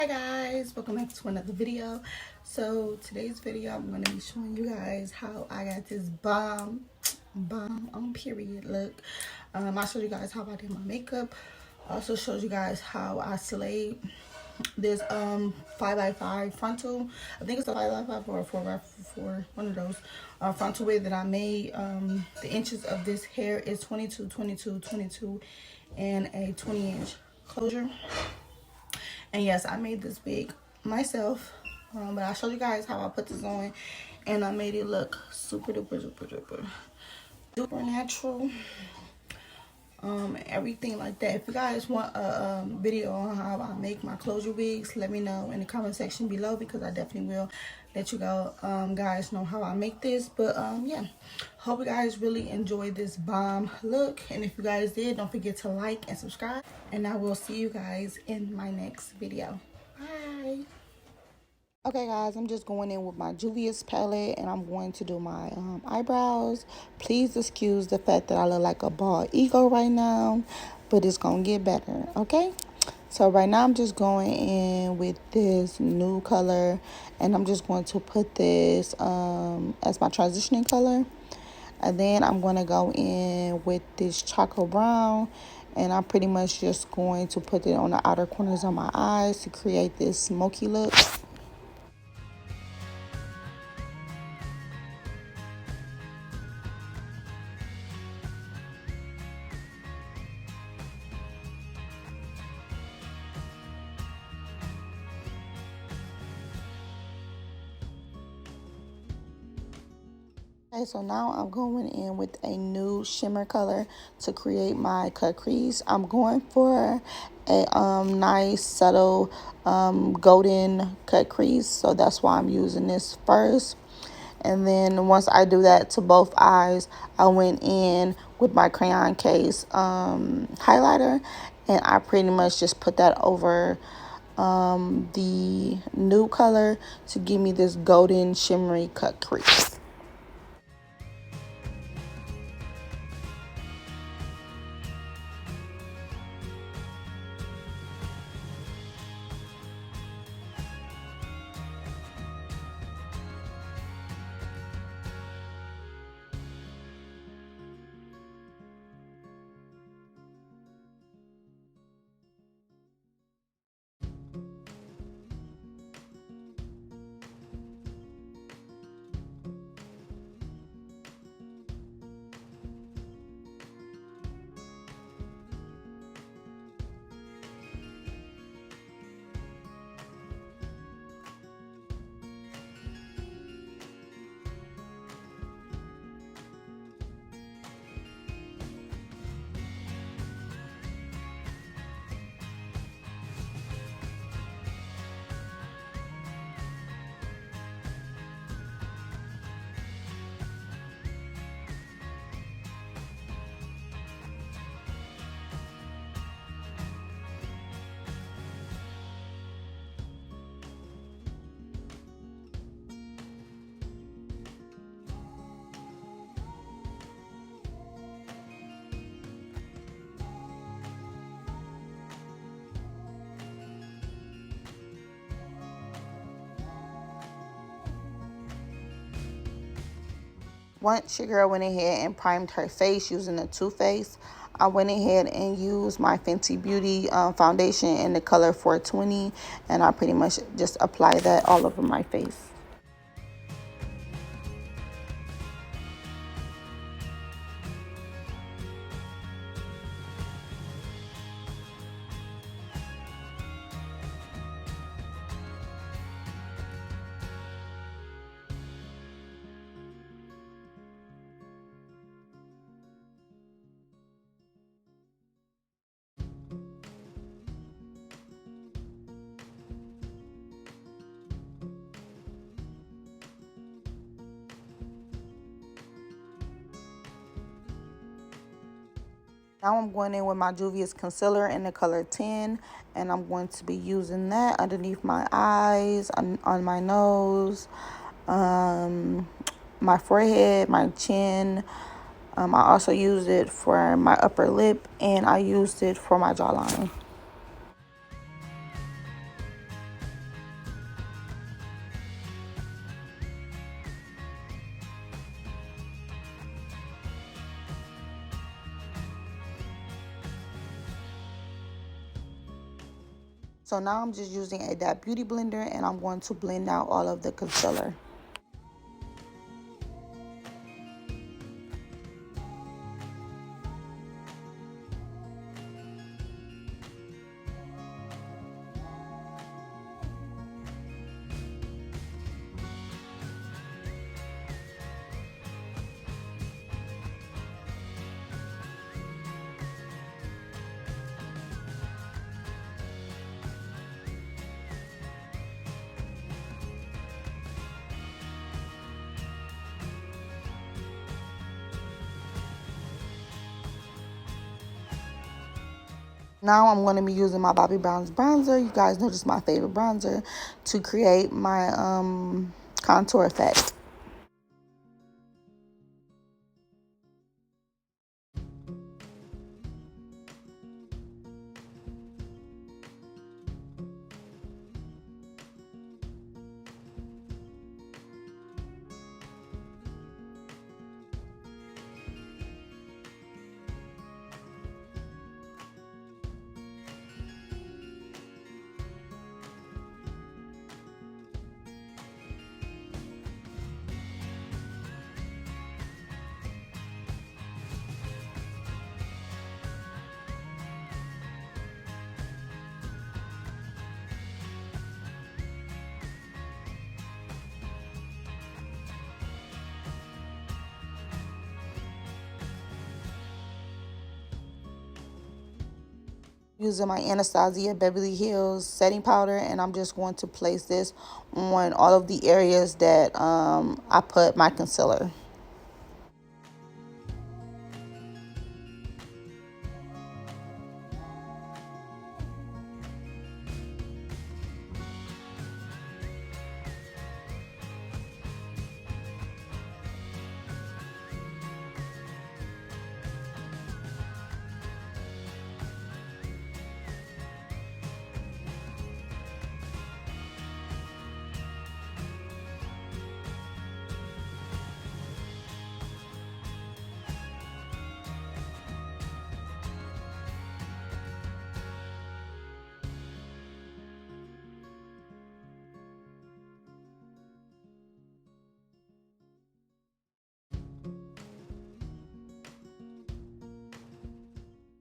Hi guys, welcome back to another video. So today's video I'm going to be showing you guys how I got this bomb on period look. I showed you guys how I did my makeup. I also showed you guys how I slayed this 5x5 frontal. I think it's a 5x5 or a 4x4, one of those frontal wig that I made. The inches of this hair is 22, 22, 22, and a 20-inch closure. And yes, I made this wig myself, but I showed you guys how I put this on, and I made it look super duper natural. Everything like that. If you guys want a video on how I make my closure wigs, let me know in the comment section below, because I definitely will let you guys know how I make this. But yeah, hope you guys really enjoyed this bomb look, and if you guys did, don't forget to like and subscribe, and I will see you guys in my next video. Bye. Okay guys, I'm just going in with my Juvia's palette, and I'm going to do my eyebrows. Please excuse the fact that I look like a bald eagle right now, but it's gonna get better, okay? So right now I'm just going in with this new color, and I'm just going to put this as my transitioning color. And then I'm going to go in with this chocolate brown, and I'm pretty much just going to put it on the outer corners of my eyes to create this smoky look. Okay, so now I'm going in with a new shimmer color to create my cut crease. I'm going for a nice subtle golden cut crease, so that's why I'm using this first. And then once I do that to both eyes, I went in with my crayon case highlighter, and I pretty much just put that over the new color to give me this golden shimmery cut crease. Once your girl went ahead and primed her face using the Too Faced, I went ahead and used my Fenty Beauty foundation in the color 420, and I pretty much just applied that all over my face. Now I'm going in with my Juvia's concealer in the color 10, and I'm going to be using that underneath my eyes, on my nose, my forehead, my chin. I also used it for my upper lip, and I used it for my jawline. So now I'm just using that beauty blender, and I'm going to blend out all of the concealer. Now I'm going to be using my Bobbi Brown's bronzer. You guys know this is my favorite bronzer, to create my contour effect. Using my Anastasia Beverly Hills setting powder, and I'm just going to place this on all of the areas that I put my concealer.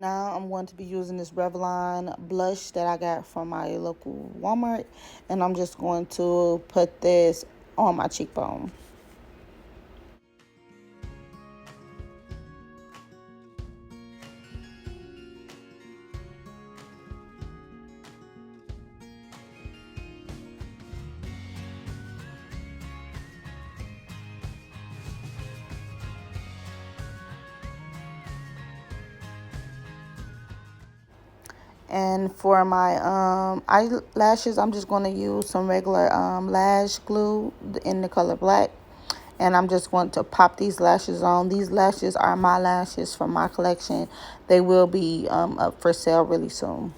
Now I'm going to be using this Revlon blush that I got from my local Walmart, and I'm just going to put this on my cheekbone. And for my eyelashes, I'm just going to use some regular lash glue in the color black. And I'm just going to pop these lashes on. These lashes are my lashes from my collection. They will be up for sale really soon.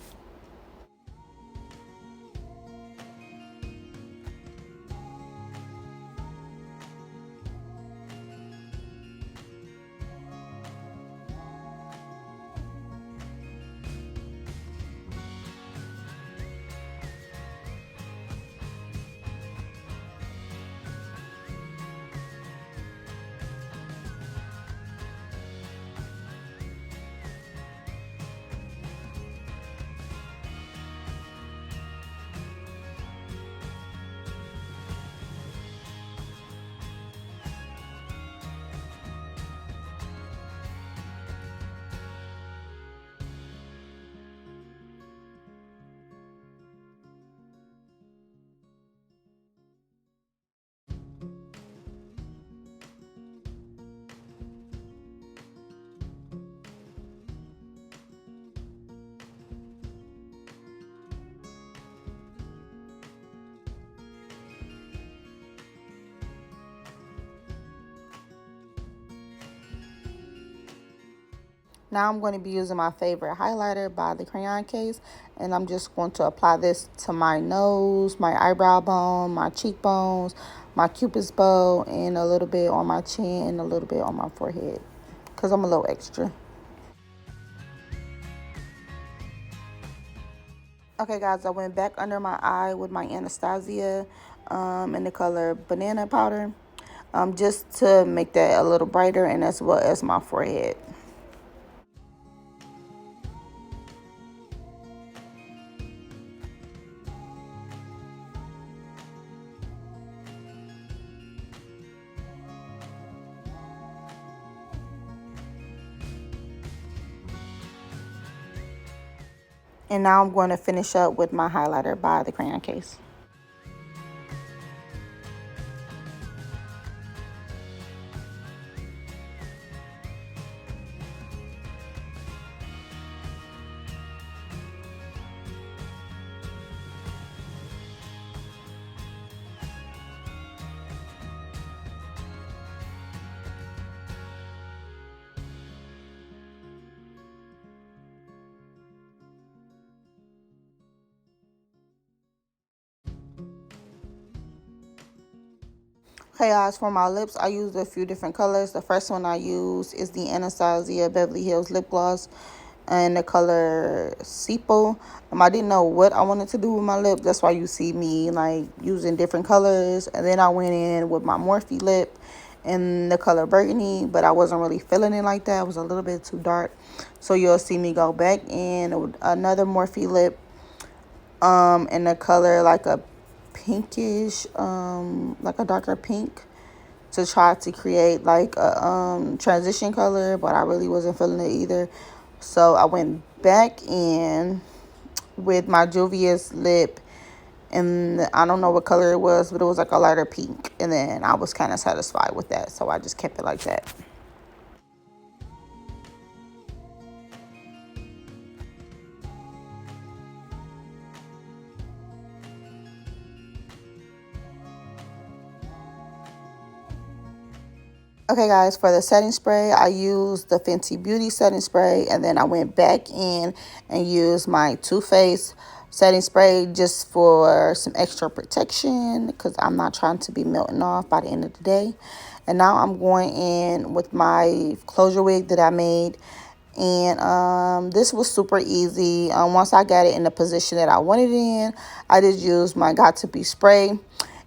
Now I'm going to be using my favorite highlighter by the Crayon Case, and I'm just going to apply this to my nose, my eyebrow bone, my cheekbones, my cupid's bow, and a little bit on my chin and a little bit on my forehead, because I'm a little extra. Okay, guys, I went back under my eye with my Anastasia in the color Banana Powder, just to make that a little brighter, and as well as my forehead. And now I'm going to finish up with my highlighter by the Crayon Case. Okay, guys, for my lips, I used a few different colors. The first one I use is the Anastasia Beverly Hills Lip Gloss in the color Sepal. I didn't know what I wanted to do with my lip. That's why you see me like using different colors. And then I went in with my Morphe lip in the color Burgundy, but I wasn't really feeling it like that. It was a little bit too dark. So you'll see me go back in with another Morphe lip in the color like a pinkish, like a darker pink, to try to create like a transition color, but I really wasn't feeling it either. So I went back in with my Juvia's lip, and I don't know what color it was, but it was like a lighter pink, and then I was kind of satisfied with that, so I just kept it like that. Okay, guys, for the setting spray, I used the Fenty Beauty setting spray, and then I went back in and used my Too Faced setting spray just for some extra protection, because I'm not trying to be melting off by the end of the day. And now I'm going in with my closure wig that I made, and this was super easy. Once I got it in the position that I wanted it in, I just used my Got To Be spray,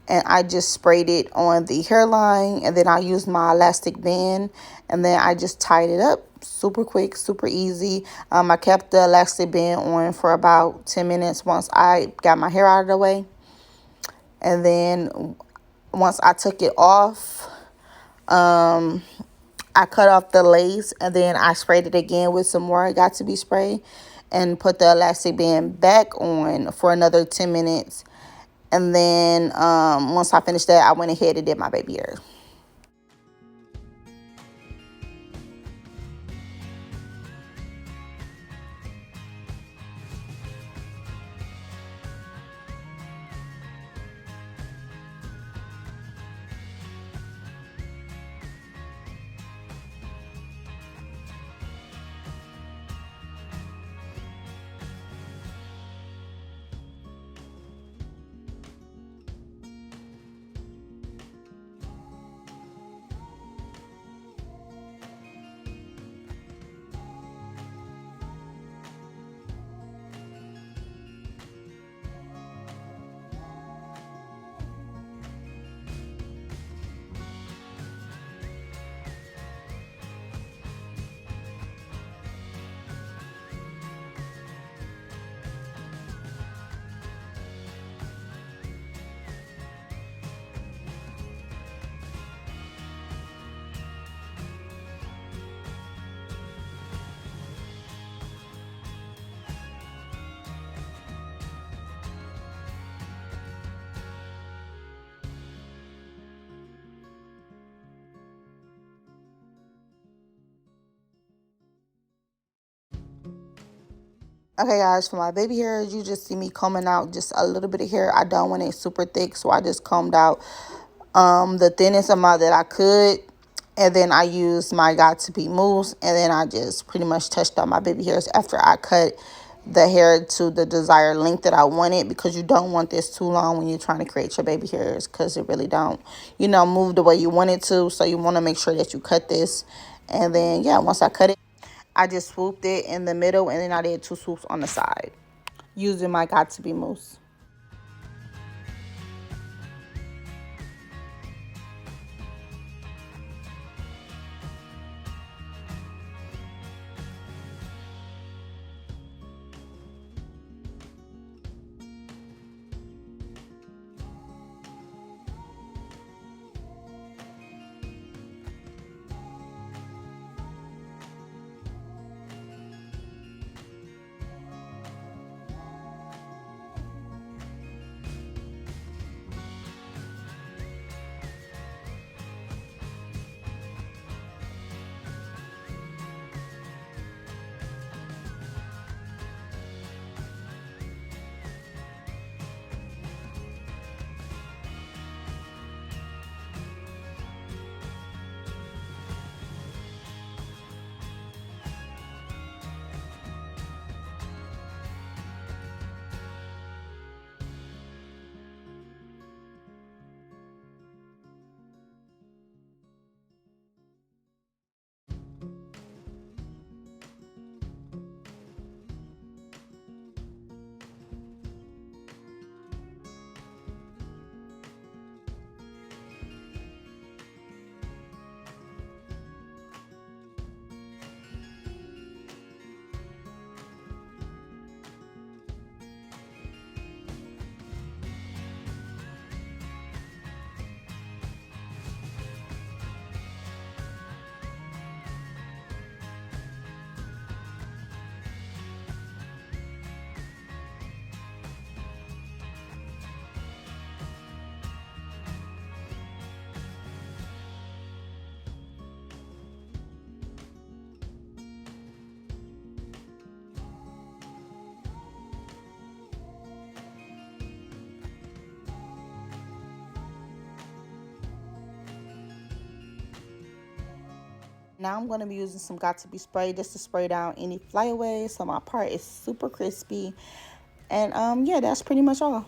and I just sprayed it on the hairline, and then I used my elastic band, and then I just tied it up. Super quick, super easy. I kept the elastic band on for about 10 minutes once I got my hair out of the way. And then once I took it off, I cut off the lace, and then I sprayed it again with some more Got To Be spray, and put the elastic band back on for another 10 minutes. And then once I finished that, I went ahead and did my baby hair. Okay, guys, for my baby hair, you just see me combing out just a little bit of hair. I don't want it super thick, so I just combed out the thinnest amount that I could. And then I used my Got To Be mousse, and then I just pretty much touched up my baby hairs after I cut the hair to the desired length that I wanted, because you don't want this too long when you're trying to create your baby hairs, because it really don't, move the way you want it to. So you want to make sure that you cut this. And then, yeah, once I cut it, I just swooped it in the middle, and then I did 2 swoops on the side. using my Got To Be mousse. Now I'm going to be using some Got To Be spray just to spray down any flyaways so my part is super crispy. And yeah, that's pretty much all.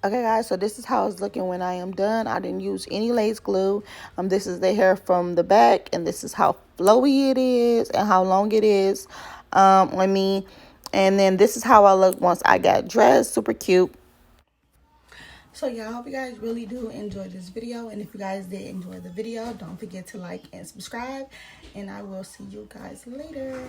Okay guys, so this is how it's looking when I am done. I didn't use any lace glue. This is the hair from the back, and this is how flowy it is and how long it is on me. And then this is how I look once I got dressed. Super cute. So yeah, I hope you guys really do enjoy this video. And if you guys did enjoy the video, don't forget to like and subscribe. And I will see you guys later.